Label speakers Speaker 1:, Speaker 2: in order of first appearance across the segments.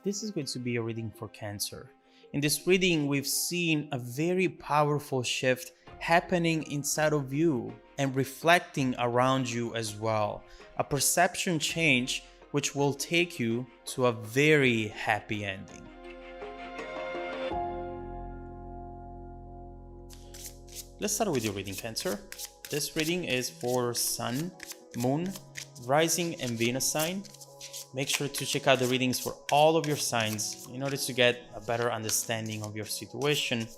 Speaker 1: this is going to be a reading for Cancer. In this reading, we've seen a very powerful shift happening inside of you and reflecting around you as well. A perception change which will take you to a very happy ending. Let's start with your reading, Cancer. This reading is for Sun, Moon, Rising, and Venus sign. Make sure to check out the readings for all of your signs in order to get a better understanding of your situation.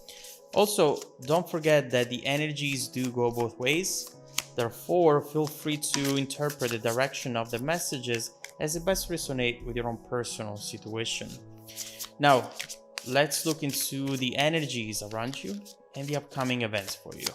Speaker 1: Also, don't forget that the energies do go both ways. Therefore, feel free to interpret the direction of the messages as it best resonate with your own personal situation. Now, let's look into the energies around you and the upcoming events for you.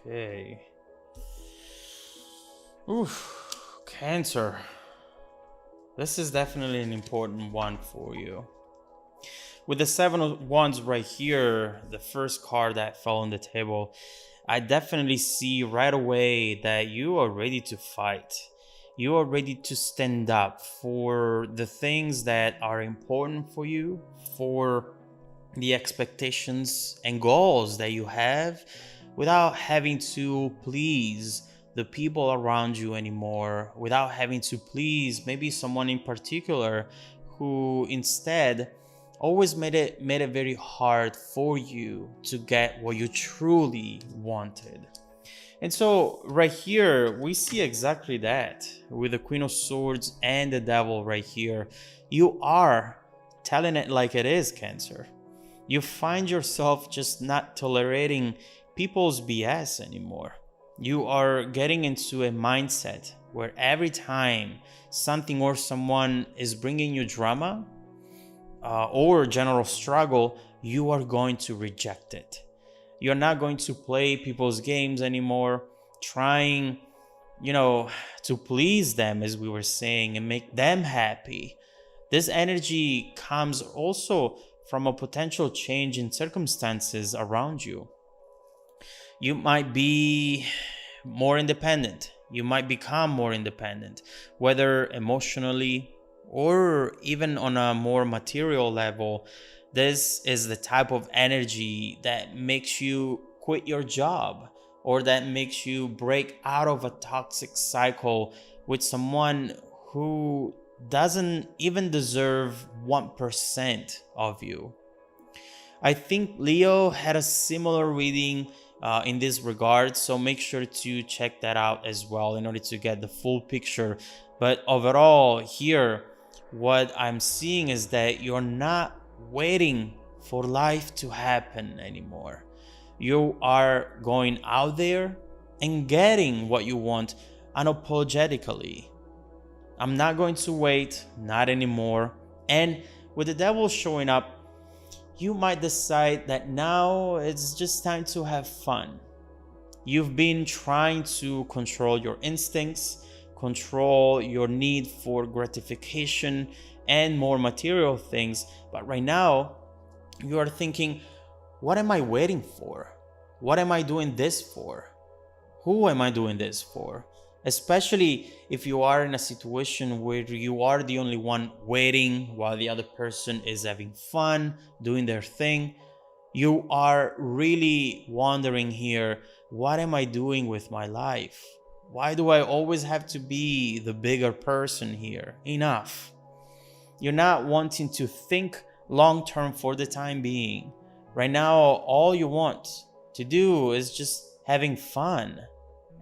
Speaker 1: Okay. Oof, Cancer. This is definitely an important one for you. With the Seven of Wands right here, the first card that fell on the table, I definitely see right away that you are ready to fight. You are ready to stand up for the things that are important for you, for the expectations and goals that you have, without having to please the people around you anymore, without having to please maybe someone in particular who instead always made it very hard for you to get what you truly wanted. And so right here we see exactly that with the Queen of Swords and the Devil right here. You are telling it like it is, Cancer. You find yourself just not tolerating people's BS anymore. You are getting into a mindset where every time something or someone is bringing you drama or general struggle, you are going to reject it. You're not going to play people's games anymore, trying, to please them, as we were saying, and make them happy. This energy comes also from a potential change in circumstances around you. You might be more independent. You might become more independent, whether emotionally or even on a more material level. This is the type of energy that makes you quit your job or that makes you break out of a toxic cycle with someone who doesn't even deserve 1% of you. I think Leo had a similar reading in this regard, so make sure to check that out as well in order to get the full picture. But overall here, what I'm seeing is that you're not waiting for life to happen anymore. You are going out there and getting what you want unapologetically. I'm not going to wait, not anymore. And with the Devil showing up, you might decide that now it's just time to have fun. You've been trying to control your instincts, control your need for gratification and more material things. But right now, you are thinking, what am I waiting for? What am I doing this for? Who am I doing this for? Especially if you are in a situation where you are the only one waiting while the other person is having fun, doing their thing. You are really wondering here, what am I doing with my life? Why do I always have to be the bigger person here? Enough. You're not wanting to think long term for the time being. Right now, all you want to do is just having fun.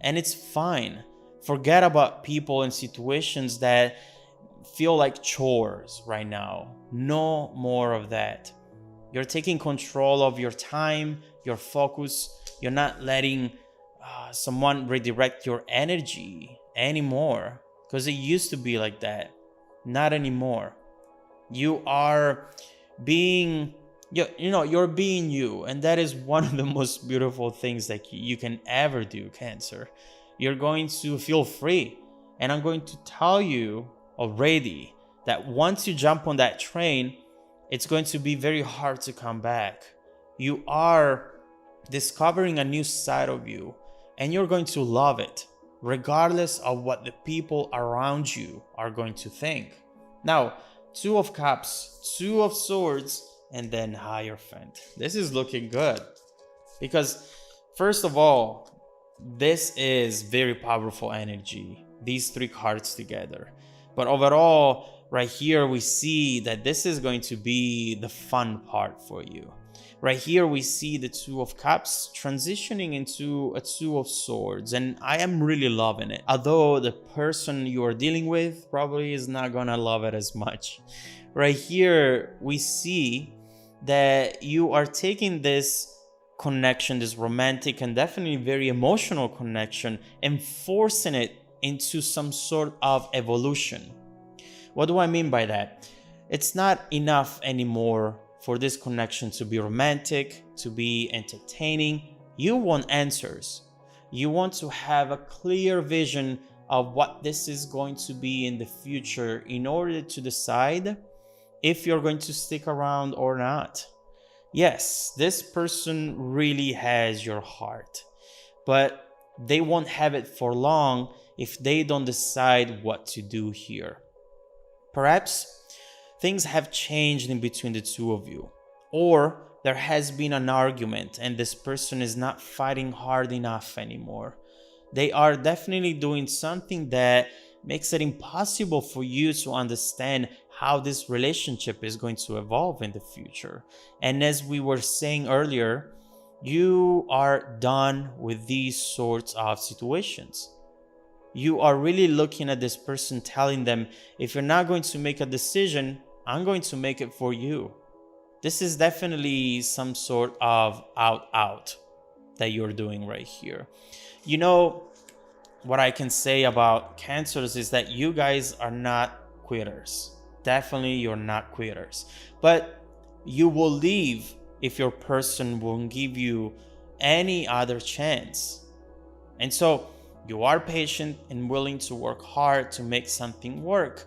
Speaker 1: And it's fine. Forget about people and situations that feel like chores right now. No more of that. You're taking control of your time, your focus. You're not letting someone redirect your energy anymore, because it used to be like that. Not anymore. You are being You're being you, and that is one of the most beautiful things that you can ever do, Cancer. You're going to feel free, and I'm going to tell you already that once you jump on that train, it's going to be very hard to come back. You are discovering a new side of you, and you're going to love it regardless of what the people around you are going to think. Now, Two of Cups, Two of Swords, and then Hierophant. This is looking good because, first of all, this is very powerful energy, these three cards together. But overall, right here, we see that this is going to be the fun part for you. Right here, we see the Two of Cups transitioning into a Two of Swords, and I am really loving it. Although the person you are dealing with probably is not gonna love it as much. Right here, we see that you are taking this connection, this romantic and definitely very emotional connection, and forcing it into some sort of evolution. What do I mean by that? It's not enough anymore for this connection to be romantic, to be entertaining. You want answers. You want to have a clear vision of what this is going to be in the future in order to decide if you're going to stick around or not. Yes, this person really has your heart, but they won't have it for long if they don't decide what to do here. Perhaps things have changed in between the two of you, or there has been an argument and this person is not fighting hard enough anymore. They are definitely doing something that makes it impossible for you to understand how this relationship is going to evolve in the future. And as we were saying earlier, you are done with these sorts of situations. You are really looking at this person telling them, if you're not going to make a decision, I'm going to make it for you. This is definitely some sort of out that you're doing right here. You know, what I can say about Cancers is that you guys are not quitters. Definitely you're not quitters. But you will leave if your person won't give you any other chance. And so you are patient and willing to work hard to make something work.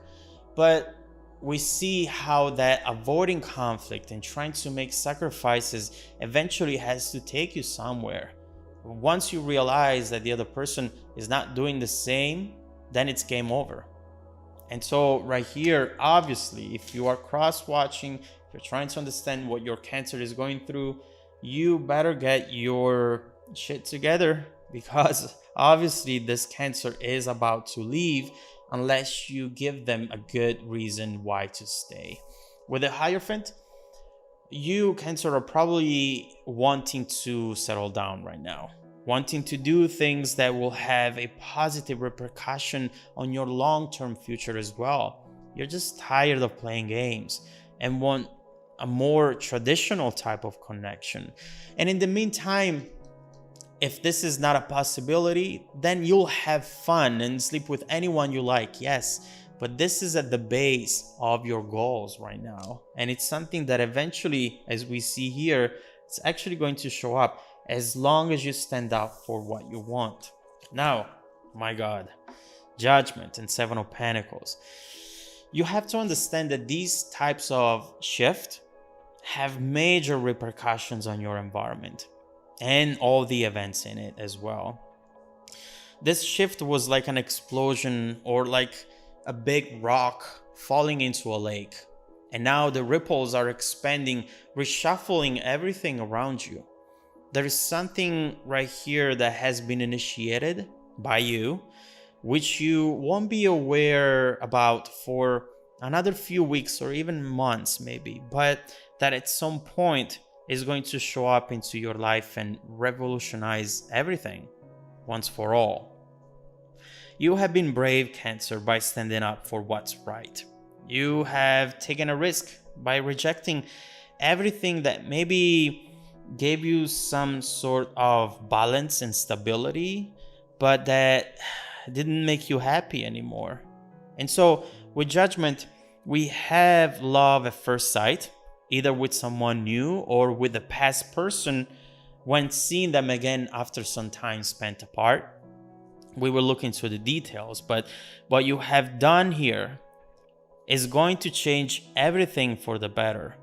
Speaker 1: But we see how that avoiding conflict and trying to make sacrifices eventually has to take you somewhere. Once you realize that the other person is not doing the same, then it's game over. And so right here, obviously, if you are cross-watching, if you're trying to understand what your Cancer is going through, you better get your shit together, because obviously this Cancer is about to leave unless you give them a good reason why to stay. With the Hierophant, you, Cancer, are probably wanting to settle down right now, wanting to do things that will have a positive repercussion on your long-term future as well. You're just tired of playing games and want a more traditional type of connection. And in the meantime, if this is not a possibility, then you'll have fun and sleep with anyone you like, yes. But this is at the base of your goals right now. And it's something that eventually, as we see here, it's actually going to show up as long as you stand up for what you want. Now, my God, Judgment and Seven of Pentacles. You have to understand that these types of shift have major repercussions on your environment and all the events in it as well. This shift was like an explosion or like a big rock falling into a lake. And now the ripples are expanding, reshuffling everything around you. There is something right here that has been initiated by you, which you won't be aware about for another few weeks or even months maybe, but that at some point is going to show up into your life and revolutionize everything once for all. You have been brave, Cancer, by standing up for what's right. You have taken a risk by rejecting everything that maybe gave you some sort of balance and stability, but that didn't make you happy anymore. And so with Judgment, we have love at first sight. either with someone new or with the past person when seeing them again after some time spent apart. We will look into the details, but what you have done here is going to change everything for the better.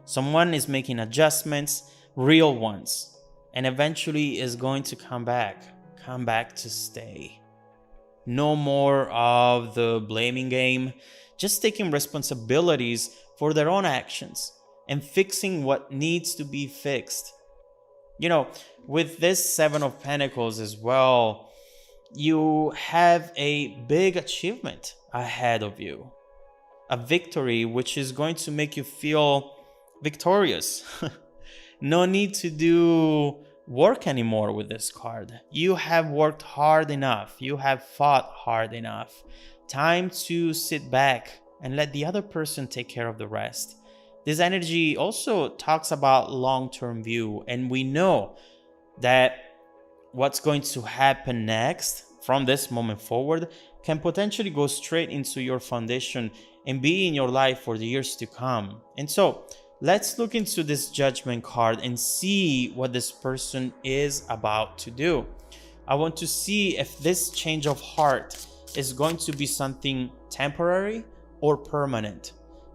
Speaker 1: Someone is making adjustments, real ones, and eventually is going to come back to stay. No more of the blaming game, just taking responsibilities for their own actions and fixing what needs to be fixed. You know, with this Seven of Pentacles as well, you have a big achievement ahead of you. A victory which is going to make you feel victorious. No need to do work anymore with this card. You have worked hard enough. You have fought hard enough. Time to sit back and let the other person take care of the rest. This energy also talks about long-term view, and we know that what's going to happen next from this moment forward can potentially go straight into your foundation and be in your life for the years to come. And so let's look into this Judgment card and see what this person is about to do. I want to see if this change of heart is going to be something temporary or permanent.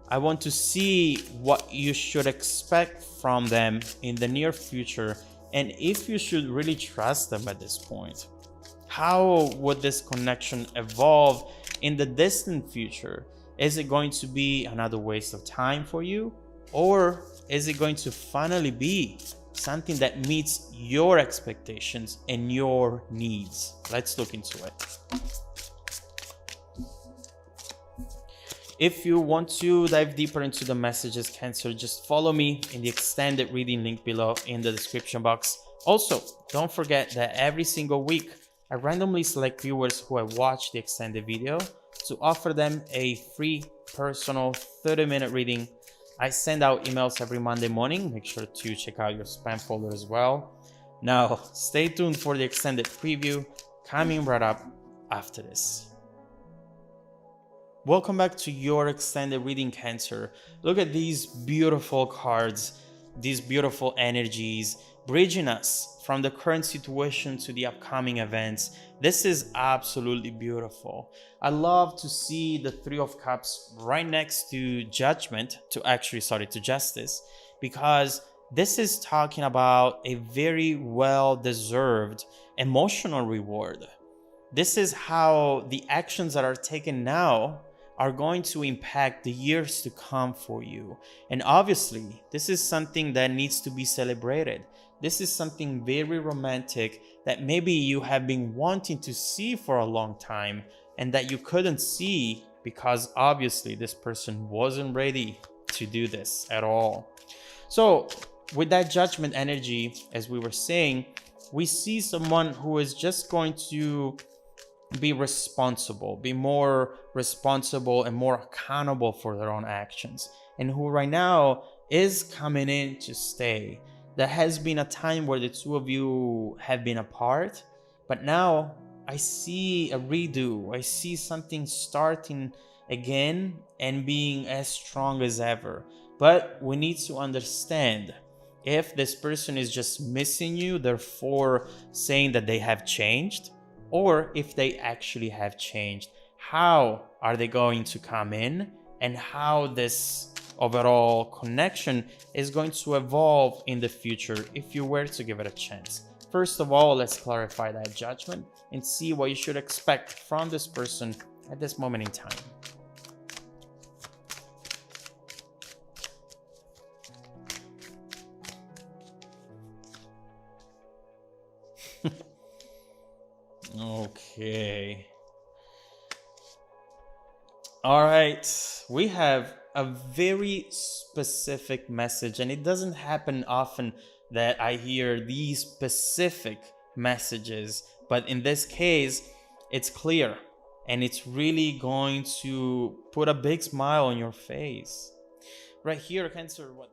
Speaker 1: I want to see what you should expect from them in the near future and if you should really trust them at this point. How would this connection evolve in the distant future? Is it going to be another waste of time for you? Or is it going to finally be something that meets your expectations and your needs? Let's look into it. If you want to dive deeper into the messages, Cancer, just follow me in the extended reading link below in the description box. Also, don't forget that every single week, I randomly select viewers who have watched the extended video to offer them a free personal 30-minute reading. I send out emails every Monday morning. Make sure to check out your spam folder as well. Now, stay tuned for the extended preview coming right up after this. Welcome back to your extended reading, Cancer. Look at these beautiful cards, these beautiful energies, bridging us from the current situation to the upcoming events. This is absolutely beautiful. I love to see the Three of Cups right next to Judgment, to Justice, because this is talking about a very well-deserved emotional reward. This is how the actions that are taken now are going to impact the years to come for you. And obviously, this is something that needs to be celebrated. This is something very romantic that maybe you have been wanting to see for a long time and that you couldn't see because obviously this person wasn't ready to do this at all. So with that Judgment energy, as we were saying, we see someone who is just going to be responsible, be more responsible and more accountable for their own actions, and who right now is coming in to stay. There has been a time where the two of you have been apart, but now I see a redo. I see something starting again and being as strong as ever. But we need to understand if this person is just missing you, therefore saying that they have changed, or if they actually have changed. How are they going to come in, and how this overall connection is going to evolve in the future if you were to give it a chance. First of all, let's clarify that Judgment and see what you should expect from this person at this moment in time. Okay. All right, we have a very specific message, and it doesn't happen often that I hear these specific messages, but in this case, it's clear, and it's really going to put a big smile on your face. Right here, Cancer, what